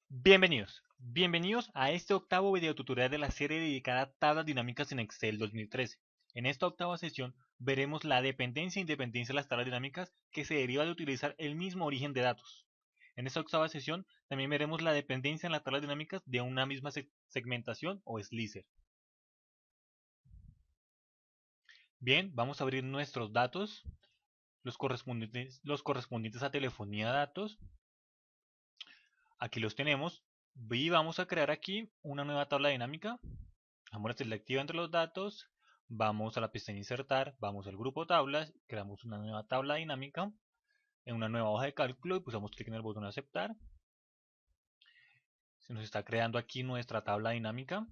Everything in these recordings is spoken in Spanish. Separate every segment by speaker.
Speaker 1: Bienvenidos a este octavo video tutorial de la serie dedicada a tablas dinámicas en Excel 2013. En esta octava sesión veremos la dependencia e independencia de las tablas dinámicas que se deriva de utilizar el mismo origen de datos. En esta octava sesión también veremos la dependencia en las tablas dinámicas de una misma segmentación o slicer. Bien, vamos a abrir nuestros datos, los correspondientes a telefonía de datos. Aquí los tenemos y vamos a crear aquí una nueva tabla dinámica. Damos la selectiva entre los datos, vamos a la pestaña insertar, vamos al grupo tablas, creamos una nueva tabla dinámica en una nueva hoja de cálculo y pulsamos clic en el botón aceptar. Se nos está creando aquí nuestra tabla dinámica.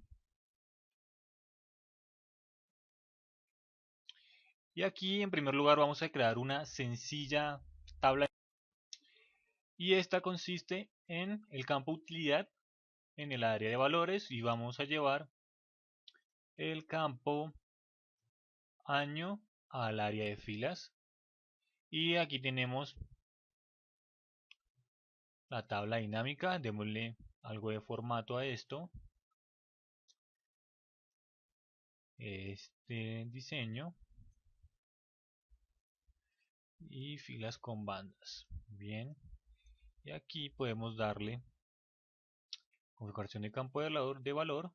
Speaker 1: Y aquí en primer lugar vamos a crear una sencilla tabla y esta consiste en el campo utilidad en el área de valores y vamos a llevar el campo año al área de filas y aquí tenemos la tabla dinámica. Démosle algo de formato a esto, este diseño y filas con bandas. Bien, y aquí podemos darle configuración de campo de valor,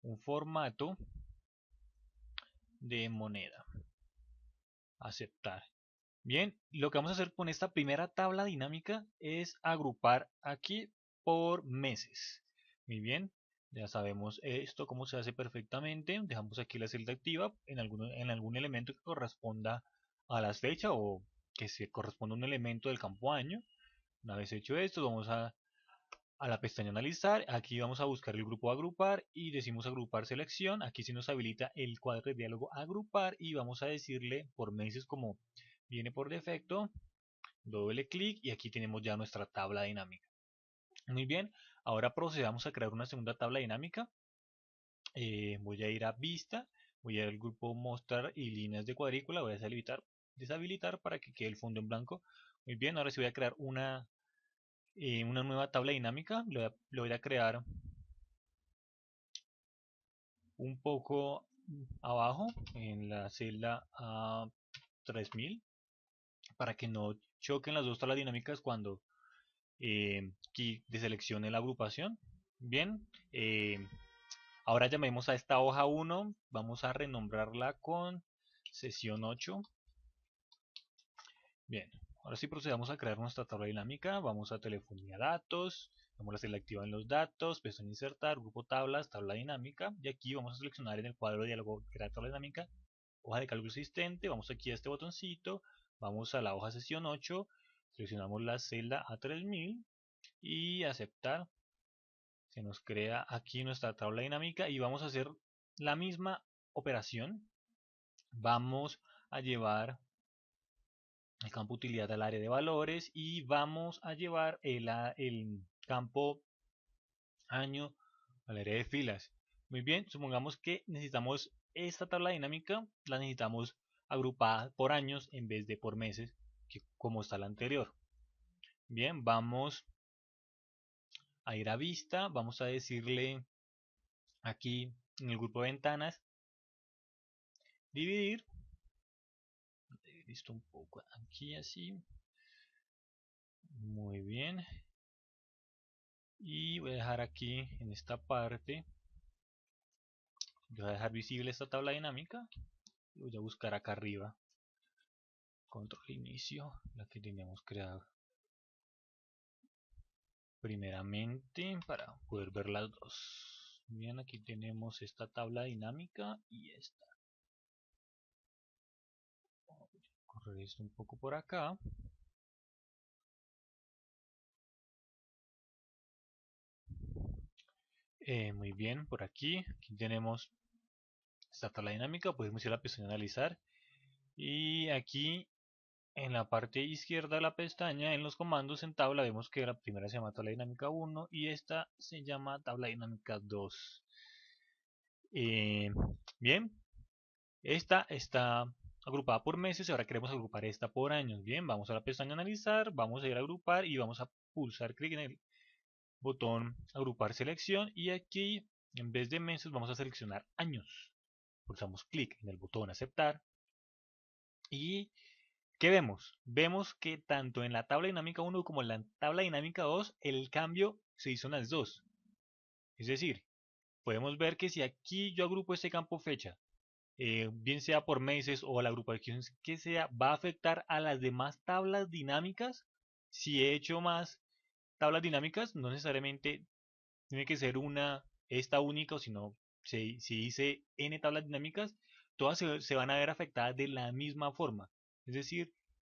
Speaker 1: un formato de moneda, aceptar. Bien, lo que vamos a hacer con esta primera tabla dinámica es agrupar aquí por meses. Muy bien, ya sabemos esto cómo se hace perfectamente. Dejamos aquí la celda activa en algún elemento que corresponda a las fechas o que se corresponda a un elemento del campo año. Una vez hecho esto, vamos a la pestaña analizar. Aquí vamos a buscar el grupo agrupar y decimos agrupar selección. Aquí se nos habilita el cuadro de diálogo agrupar y vamos a decirle por meses como viene por defecto. Doble clic y aquí tenemos ya nuestra tabla dinámica. Muy bien, ahora procedamos a crear una segunda tabla dinámica. Voy a ir a vista, voy a ir al grupo mostrar y líneas de cuadrícula, voy a deshabilitar para que quede el fondo en blanco. Muy bien, ahora sí voy a crear una nueva tabla dinámica. Le voy a crear un poco abajo en la celda A3000 para que no choquen las dos tablas dinámicas cuando aquí deseleccione la agrupación. Bien, ahora llamemos a esta hoja 1, vamos a renombrarla con sesión 8. Bien, ahora sí procedamos a crear nuestra tabla dinámica. Vamos a telefonía datos, damos la selectiva en los datos, pestaña insertar, grupo tablas, tabla dinámica. Y aquí vamos a seleccionar en el cuadro de diálogo crear tabla dinámica, hoja de cálculo existente. Vamos aquí a este botoncito, vamos a la hoja sesión 8, seleccionamos la celda A3000 y aceptar. Se nos crea aquí nuestra tabla dinámica y vamos a hacer la misma operación. Vamos a llevar el campo utilidad al área de valores y vamos a llevar el campo año al área de filas. Muy bien, supongamos que necesitamos esta tabla dinámica, la necesitamos agrupada por años en vez de por meses, que como está la anterior. Bien, vamos a ir a vista, vamos a decirle aquí en el grupo de ventanas, dividir, listo un poco aquí así, muy bien, y voy a dejar aquí en esta parte, voy a dejar visible esta tabla dinámica, y voy a buscar acá arriba, control inicio, la que teníamos creado primeramente para poder ver las dos. Bien, aquí tenemos esta tabla dinámica y esta. Voy a correr esto un poco por acá. Muy bien, por aquí tenemos esta tabla dinámica, podemos ir a la pestaña analizar y aquí en la parte izquierda de la pestaña en los comandos en tabla vemos que la primera se llama tabla dinámica 1 y esta se llama tabla dinámica 2. Eh, bien, esta está agrupada por meses y ahora queremos agrupar esta por años. Bien, vamos a la pestaña analizar, vamos a ir a agrupar y vamos a pulsar clic en botón agrupar selección y aquí en vez de meses vamos a seleccionar años. Pulsamos clic en el botón aceptar y ¿qué vemos? Vemos que tanto en la tabla dinámica 1 como en la tabla dinámica 2 el cambio se hizo en las dos. Es decir, podemos ver que si aquí yo agrupo este campo fecha, bien sea por meses o la agrupación que sea, va a afectar a las demás tablas dinámicas. Si he hecho más tablas dinámicas, no necesariamente tiene que ser esta única, sino si hice n tablas dinámicas, todas se van a ver afectadas de la misma forma. Es decir,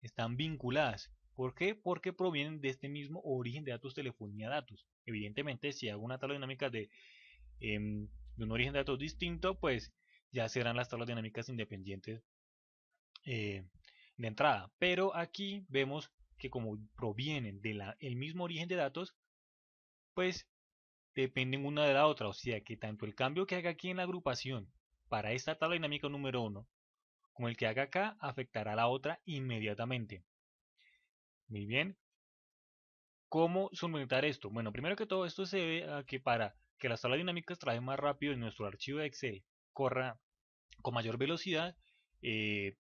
Speaker 1: están vinculadas. ¿Por qué? Porque provienen de este mismo origen de datos, telefonía datos. Evidentemente, si hago una tabla dinámica de un origen de datos distinto, pues ya serán las tablas dinámicas independientes eh, de entrada. Pero aquí vemos que como provienen del mismo origen de datos, pues dependen una de la otra. O sea que tanto el cambio que haga aquí en la agrupación para esta tabla dinámica número 1, como el que haga acá, afectará a la otra inmediatamente. Muy bien. ¿Cómo solventar esto? Bueno, primero que todo, esto se debe a que para que las tablas dinámicas trabajen más rápido en nuestro archivo de Excel, corra con mayor velocidad,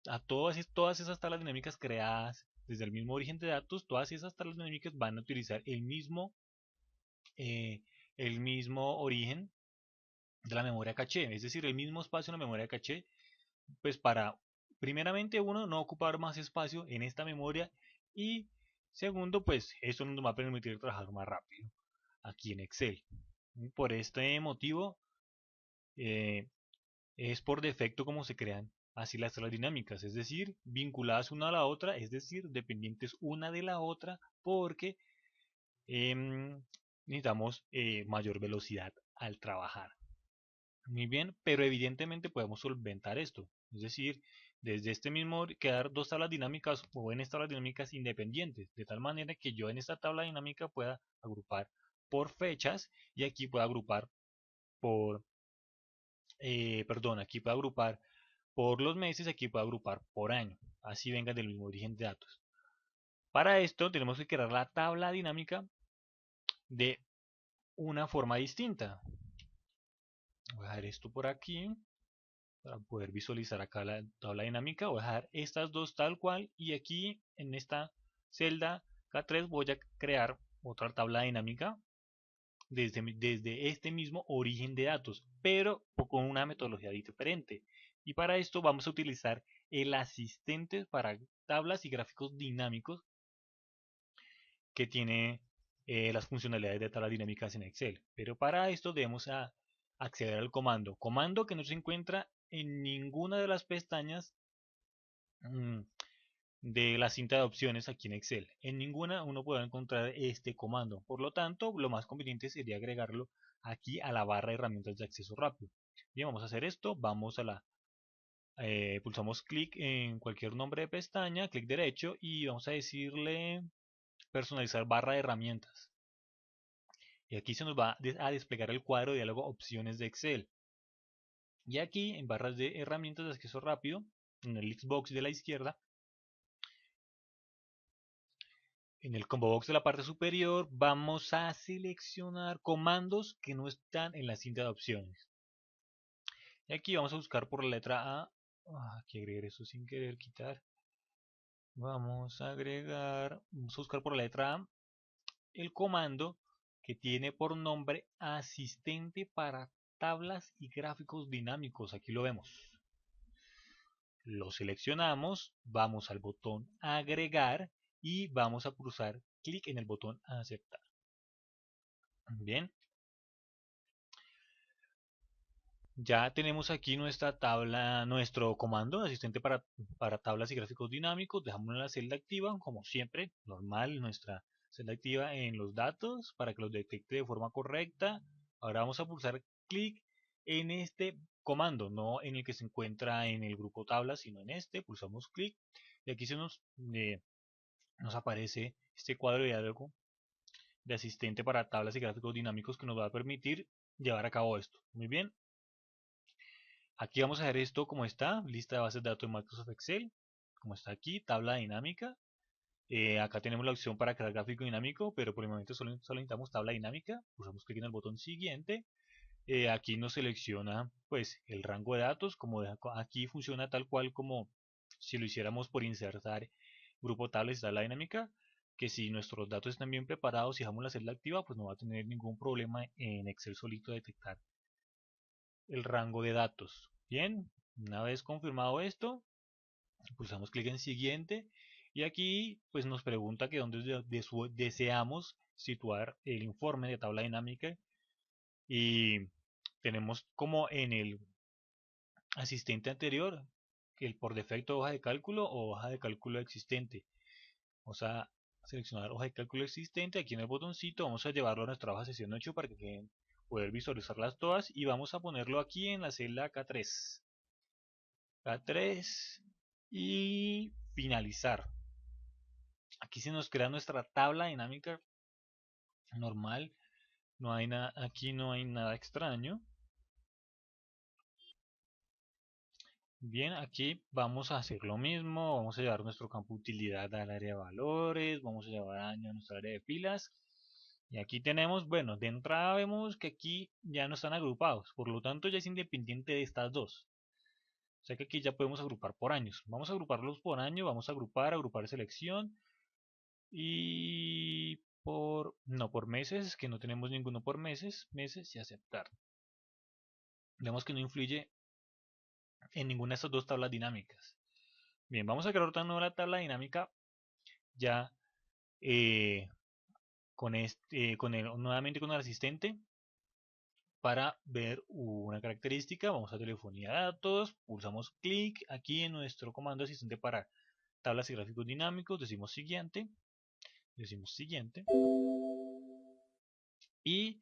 Speaker 1: a todas esas tablas dinámicas creadas desde el mismo origen de datos, todas esas tablas dinámicas van a utilizar eh, el mismo origen de la memoria caché, es decir, el mismo espacio en la memoria caché, pues para, primeramente, uno, no ocupar más espacio en esta memoria y segundo, pues esto nos va a permitir trabajar más rápido aquí en Excel. Por este motivo, eh, es por defecto como se crean así las tablas dinámicas, es decir, vinculadas una a la otra, es decir, dependientes una de la otra, porque necesitamos mayor velocidad al trabajar. Muy bien, pero evidentemente podemos solventar esto, es decir, desde este mismo crear dos tablas dinámicas o en tablas dinámicas independientes, de tal manera que yo en esta tabla dinámica pueda agrupar por fechas y aquí pueda agrupar por, perdón, aquí pueda agrupar por los meses, aquí puedo agrupar por año, así venga del mismo origen de datos. Para esto tenemos que crear la tabla dinámica de una forma distinta. Voy a dejar esto por aquí para poder visualizar acá la tabla dinámica. Voy a dejar estas dos tal cual y aquí en esta celda K3 voy a crear otra tabla dinámica desde este mismo origen de datos, pero con una metodología diferente. Y para esto vamos a utilizar el asistente para tablas y gráficos dinámicos que tiene las funcionalidades de tablas dinámicas en Excel. Pero para esto debemos acceder al comando que no se encuentra en ninguna de las pestañas mm, de la cinta de opciones aquí en Excel. En ninguna uno podrá encontrar este comando. Por lo tanto, lo más conveniente sería agregarlo aquí a la barra de herramientas de acceso rápido. Bien, vamos a hacer esto. Vamos a pulsamos clic en cualquier nombre de pestaña, clic derecho y vamos a decirle personalizar barra de herramientas. Y aquí se nos va a desplegar el cuadro de diálogo opciones de Excel. Y aquí en barras de herramientas de acceso rápido, en el Xbox de la izquierda, en el combo box de la parte superior vamos a seleccionar comandos que no están en la cinta de opciones. Y aquí vamos a buscar por la letra A. Aquí agregar eso sin querer quitar. Vamos a buscar por la letra A el comando que tiene por nombre asistente para tablas y gráficos dinámicos. Aquí lo vemos. Lo seleccionamos, vamos al botón agregar y vamos a pulsar clic en el botón aceptar. Bien. Ya tenemos aquí nuestra tabla, nuestro comando asistente para tablas y gráficos dinámicos. Dejamos la celda activa, como siempre, normal, nuestra celda activa en los datos para que los detecte de forma correcta. Ahora vamos a pulsar clic en este comando, no en el que se encuentra en el grupo tablas, sino en este. Pulsamos clic y aquí nos aparece este cuadro de diálogo de asistente para tablas y gráficos dinámicos que nos va a permitir llevar a cabo esto. Muy bien. Aquí vamos a ver esto como está, lista de bases de datos de Microsoft Excel, como está aquí, tabla dinámica. Acá tenemos la opción para crear gráfico dinámico, pero por el momento solo necesitamos tabla dinámica. Pulsamos clic en el botón siguiente. Aquí nos selecciona pues el rango de datos, como aquí funciona tal cual como si lo hiciéramos por insertar grupo tablas y tabla dinámica, que si nuestros datos están bien preparados y dejamos la celda activa, pues no va a tener ningún problema en Excel solito detectar el rango de datos. Bien, una vez confirmado esto, pulsamos clic en siguiente y aquí pues nos pregunta que dónde deseamos situar el informe de tabla dinámica y tenemos como en el asistente anterior el por defecto hoja de cálculo o hoja de cálculo existente. Vamos a seleccionar hoja de cálculo existente aquí en el botoncito, vamos a llevarlo a nuestra hoja sesión 8 para que poder visualizarlas todas y vamos a ponerlo aquí en la celda K3. K3 y finalizar. Aquí se nos crea nuestra tabla dinámica normal, no hay nada, aquí no hay nada extraño. Bien, aquí vamos a hacer lo mismo, vamos a llevar nuestro campo utilidad al área de valores, vamos a llevar año a nuestra área de filas. Y aquí tenemos, bueno, de entrada vemos que aquí ya no están agrupados, por lo tanto ya es independiente de estas dos. O sea que aquí ya podemos agrupar por años. Vamos a agruparlos por año, vamos a agrupar selección y no por meses, que no tenemos ninguno por meses y aceptar. Vemos que no influye en ninguna de estas dos tablas dinámicas. Bien, vamos a crear otra nueva tabla dinámica ya nuevamente con el asistente para ver una característica. Vamos a telefonía de datos, pulsamos clic aquí en nuestro comando asistente para tablas y gráficos dinámicos, decimos siguiente y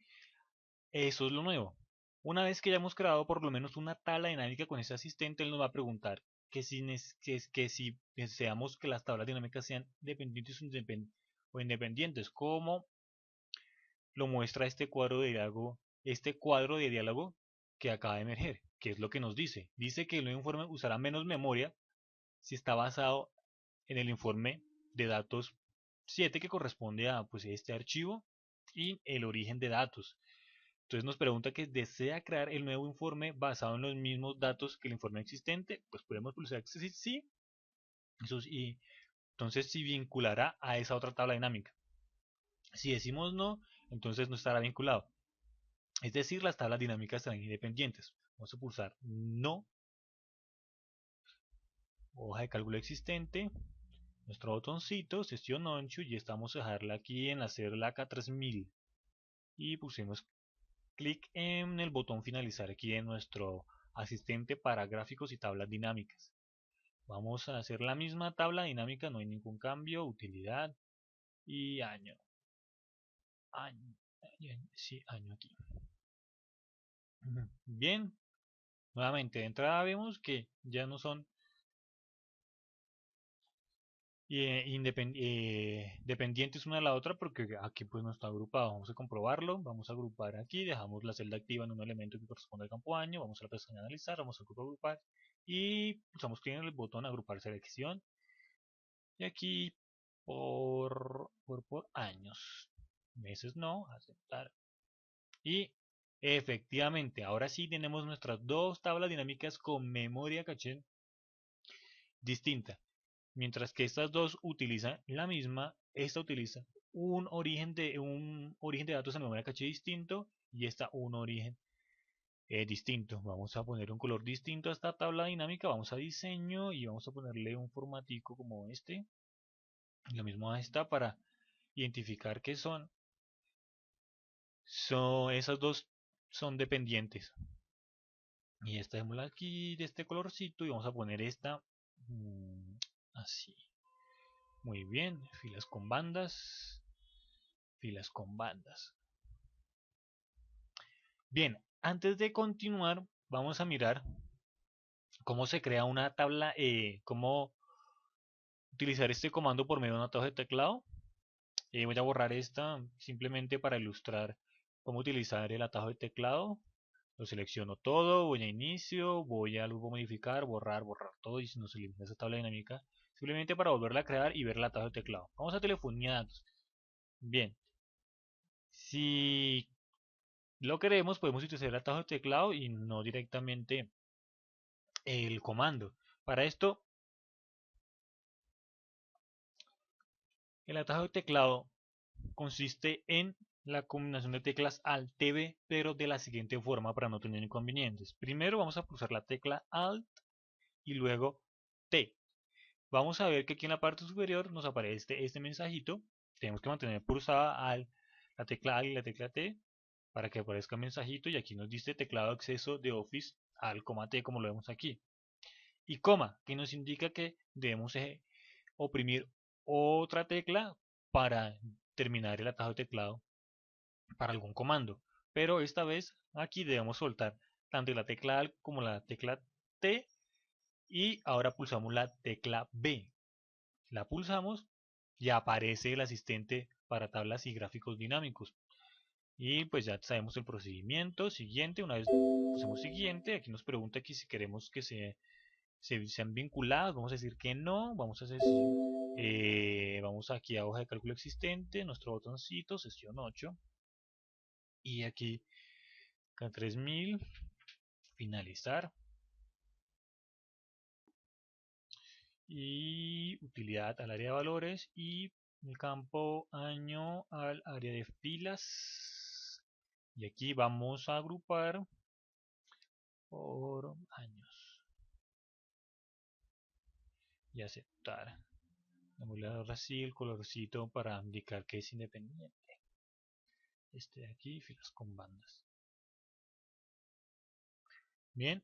Speaker 1: eso es lo nuevo. Una vez que ya hemos creado por lo menos una tabla dinámica con ese asistente, él nos va a preguntar que si deseamos que las tablas dinámicas sean dependientes o independientes, como lo muestra este cuadro de diálogo que acaba de emerger, que es lo que nos dice. Dice que el nuevo informe usará menos memoria si está basado en el informe de datos 7 que corresponde a pues, este archivo y el origen de datos. Entonces nos pregunta que desea crear el nuevo informe basado en los mismos datos que el informe existente, pues podemos pulsar que sí, y entonces sí vinculará a esa otra tabla dinámica. Si decimos no, entonces no estará vinculado. Es decir, las tablas dinámicas serán independientes. Vamos a pulsar no, hoja de cálculo existente, nuestro botoncito, sesión 8 y estamos a dejarla aquí en la celda K3000 y pusimos clic en el botón finalizar aquí en nuestro asistente para gráficos y tablas dinámicas. Vamos a hacer la misma tabla dinámica, no hay ningún cambio, utilidad y año. Sí, año aquí. Bien, nuevamente de entrada vemos que ya no son dependientes una de la otra porque aquí pues no está agrupado. Vamos a comprobarlo, vamos a agrupar aquí, dejamos la celda activa en un elemento que corresponde al campo año, vamos a la pestaña analizar, vamos a agrupar y pulsamos clic en el botón agrupar selección y aquí por años, meses no, aceptar y efectivamente ahora sí tenemos nuestras dos tablas dinámicas con memoria caché distinta. Mientras que estas dos utilizan la misma, esta utiliza un origen de datos en memoria caché distinto y esta un origen distinto. Vamos a poner un color distinto a esta tabla dinámica, vamos a diseño y vamos a ponerle un formatico como este. Lo mismo a esta para identificar que esas dos son dependientes. Y esta dejémosla aquí de este colorcito y vamos a poner esta así. Muy bien, filas con bandas. Filas con bandas. Bien, antes de continuar, vamos a mirar cómo se crea una tabla, cómo utilizar este comando por medio de un atajo de teclado. Voy a borrar esta simplemente para ilustrar cómo utilizar el atajo de teclado. Lo selecciono todo, voy a inicio, voy a luego modificar, borrar todo y si nos elimina esa tabla dinámica, simplemente para volverla a crear y ver el atajo de teclado. Vamos a telefonía datos. Bien, si lo queremos podemos utilizar el atajo de teclado y no directamente el comando. Para esto, el atajo de teclado consiste en la combinación de teclas Alt B, pero de la siguiente forma para no tener inconvenientes. Primero vamos a pulsar la tecla Alt y luego T. Vamos a ver que aquí en la parte superior nos aparece este mensajito. Tenemos que mantener pulsada la tecla Alt y la tecla T para que aparezca el mensajito, y aquí nos dice teclado de acceso de Office Alt, T, como lo vemos aquí. Y coma, que nos indica que debemos oprimir otra tecla para terminar el atajo de teclado para algún comando. Pero esta vez aquí debemos soltar tanto la tecla Alt como la tecla T, y ahora pulsamos la tecla B. La pulsamos y aparece el asistente para tablas y gráficos dinámicos. Y pues ya sabemos el procedimiento siguiente. Una vez pulsemos siguiente, aquí nos pregunta que si queremos que sean vinculados. Vamos a decir que no. Vamos a decir, vamos aquí a hoja de cálculo existente, nuestro botoncito, sesión 8. Y aquí, acá 3000, finalizar. Y utilidad al área de valores y el campo año al área de filas. Y aquí vamos a agrupar por años y aceptar. Démosle ahora sí el colorcito para indicar que es independiente. Este de aquí, filas con bandas. Bien.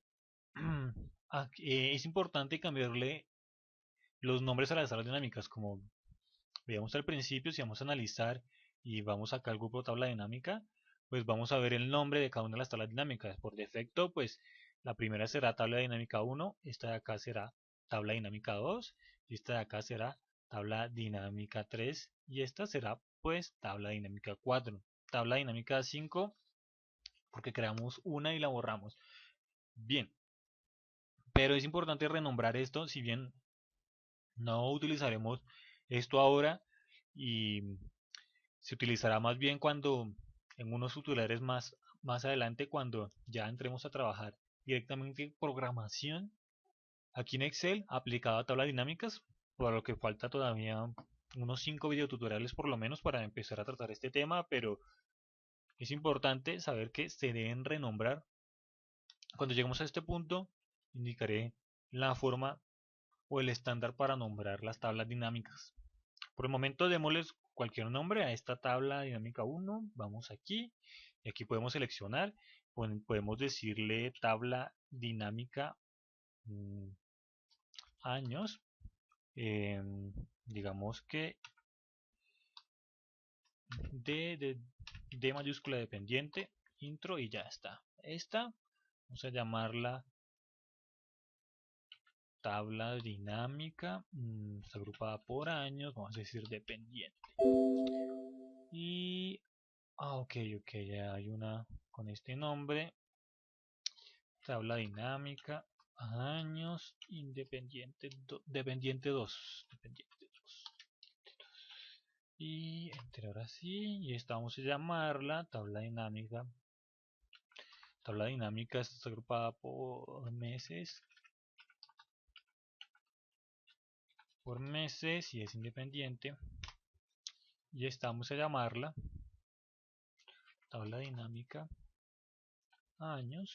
Speaker 1: Es importante cambiarle los nombres a las tablas dinámicas, como veíamos al principio. Si vamos a analizar y vamos acá al grupo tabla dinámica, pues vamos a ver el nombre de cada una de las tablas dinámicas. Por defecto, pues la primera será tabla dinámica 1, esta de acá será tabla dinámica 2, y esta de acá será tabla dinámica 3, y esta será pues tabla dinámica 4. Tabla dinámica 5 porque creamos una y la borramos. Bien, pero es importante renombrar esto, si bien no utilizaremos esto ahora, y se utilizará más bien cuando en unos tutoriales más adelante, cuando ya entremos a trabajar directamente en programación aquí en Excel aplicado a tablas dinámicas, por lo que falta todavía unos 5 videotutoriales por lo menos para empezar a tratar este tema. Pero es importante saber que se deben renombrar. Cuando lleguemos a este punto indicaré la forma o el estándar para nombrar las tablas dinámicas. Por el momento démosles cualquier nombre a esta tabla dinámica 1. Vamos aquí y aquí podemos seleccionar. Podemos decirle tabla dinámica años. Digamos que D mayúscula dependiente, intro, y ya está. Esta vamos a llamarla tabla dinámica, está agrupada por años, vamos a decir dependiente. Y ok, ya hay una con este nombre, tabla dinámica años independiente, dependiente 2, y enter ahora sí. Y esta vamos a llamarla tabla dinámica. Tabla dinámica está agrupada por meses, y es independiente. Y esta vamos a llamarla tabla dinámica años,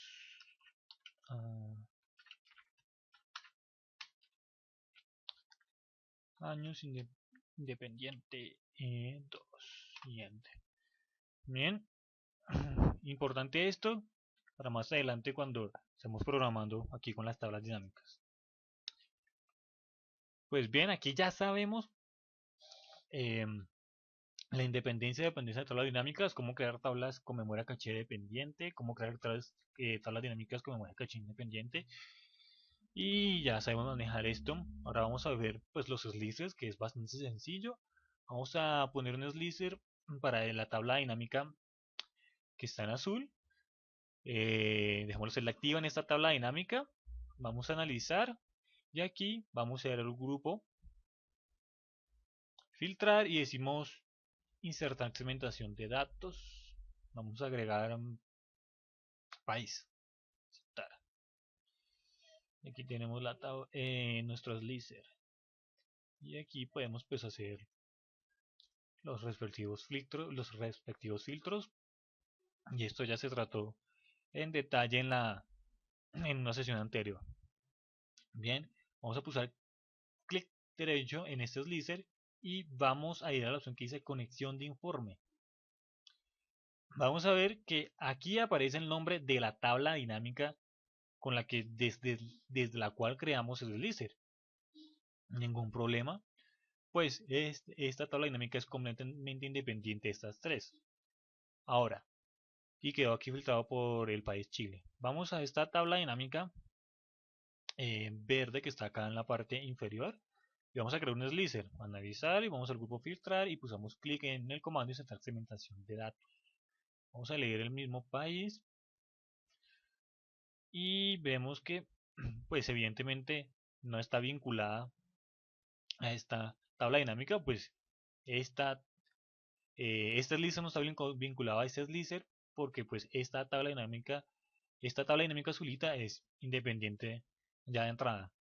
Speaker 1: años independiente 2 y enter. Bien, importante esto para más adelante cuando estemos programando aquí con las tablas dinámicas. Pues bien, aquí ya sabemos la independencia y dependencia de tablas dinámicas, cómo crear tablas con memoria caché dependiente, cómo crear tablas dinámicas con memoria caché independiente. Y ya sabemos manejar esto. Ahora vamos a ver pues los slicers, que es bastante sencillo. Vamos a poner un slicer para la tabla dinámica que está en azul. Dejémoslo ser activa en esta tabla dinámica. Vamos a analizar y aquí vamos a ver el grupo filtrar y decimos insertar segmentación de datos. Vamos a agregar país. Aceptar. Aquí tenemos nuestro slicer. Y aquí podemos pues hacer los respectivos filtros. Y esto ya se trató en detalle en una sesión anterior. Bien, vamos a pulsar clic derecho en este slicer y vamos a ir a la opción que dice conexión de informe. Vamos a ver que aquí aparece el nombre de la tabla dinámica con la que desde la cual creamos el slicer. Ningún problema, pues esta tabla dinámica es completamente independiente de estas tres. Ahora, y quedó aquí filtrado por el país Chile. Vamos a esta tabla dinámica verde que está acá en la parte inferior y vamos a crear un slicer, analizar y vamos al grupo filtrar y pulsamos clic en el comando insertar segmentación de datos. Vamos a leer el mismo país y vemos que pues evidentemente no está vinculada a esta tabla dinámica, pues este slicer no está vinculado a este slicer porque pues esta tabla dinámica azulita es independiente ya de entrada.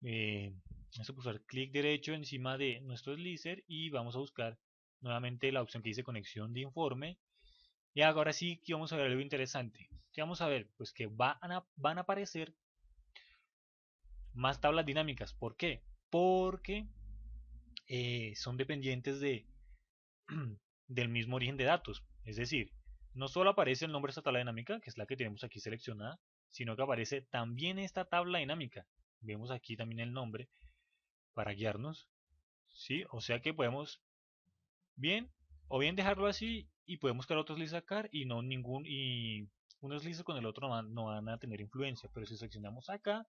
Speaker 1: Vamos a pulsar clic derecho encima de nuestro slicer y vamos a buscar nuevamente la opción que dice conexión de informe. Y ahora sí que vamos a ver algo interesante. ¿Qué vamos a ver? Pues que van a aparecer más tablas dinámicas. ¿Por qué? Porque son dependientes del mismo origen de datos. Es decir, no solo aparece el nombre de esta tabla dinámica, que es la que tenemos aquí seleccionada, sino que aparece también esta tabla dinámica. Vemos aquí también el nombre para guiarnos. ¿Sí? O sea que podemos bien o bien dejarlo así y podemos crear otro slice acá y un slice con el otro no van a tener influencia, pero si seleccionamos acá,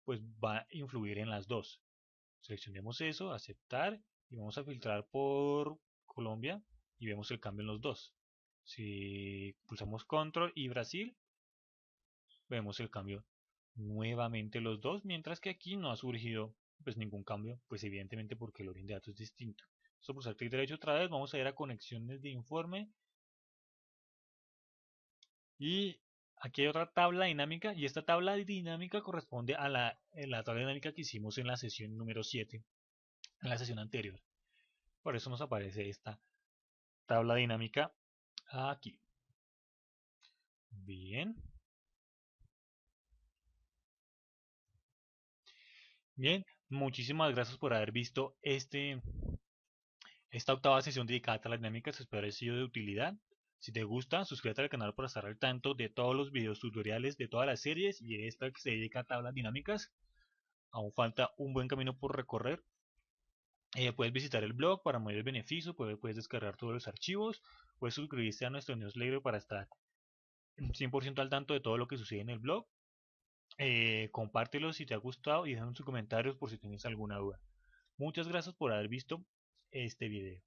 Speaker 1: pues va a influir en las dos. Seleccionemos eso, aceptar y vamos a filtrar por Colombia y vemos el cambio en los dos. Si pulsamos control y Brasil, vemos el cambio nuevamente los dos, mientras que aquí no ha surgido pues ningún cambio, pues evidentemente porque el origen de datos es distinto. Vamos a pulsar clic derecho otra vez, vamos a ir a conexiones de informe y aquí hay otra tabla dinámica y esta tabla dinámica corresponde a la tabla dinámica que hicimos en la sesión número 7, en la sesión anterior. Por eso nos aparece esta tabla dinámica aquí. Bien. Bien, muchísimas gracias por haber visto esta octava sesión dedicada a las dinámicas. Espero haya sido de utilidad. Si te gusta, suscríbete al canal para estar al tanto de todos los videos tutoriales de todas las series y de esta que se dedica a tablas dinámicas. Aún falta un buen camino por recorrer. Puedes visitar el blog para mayor beneficio, puedes descargar todos los archivos, puedes suscribirte a nuestro newsletter para estar 100% al tanto de todo lo que sucede en el blog. Compártelo si te ha gustado y déjame sus comentarios por si tienes alguna duda. Muchas gracias por haber visto este video.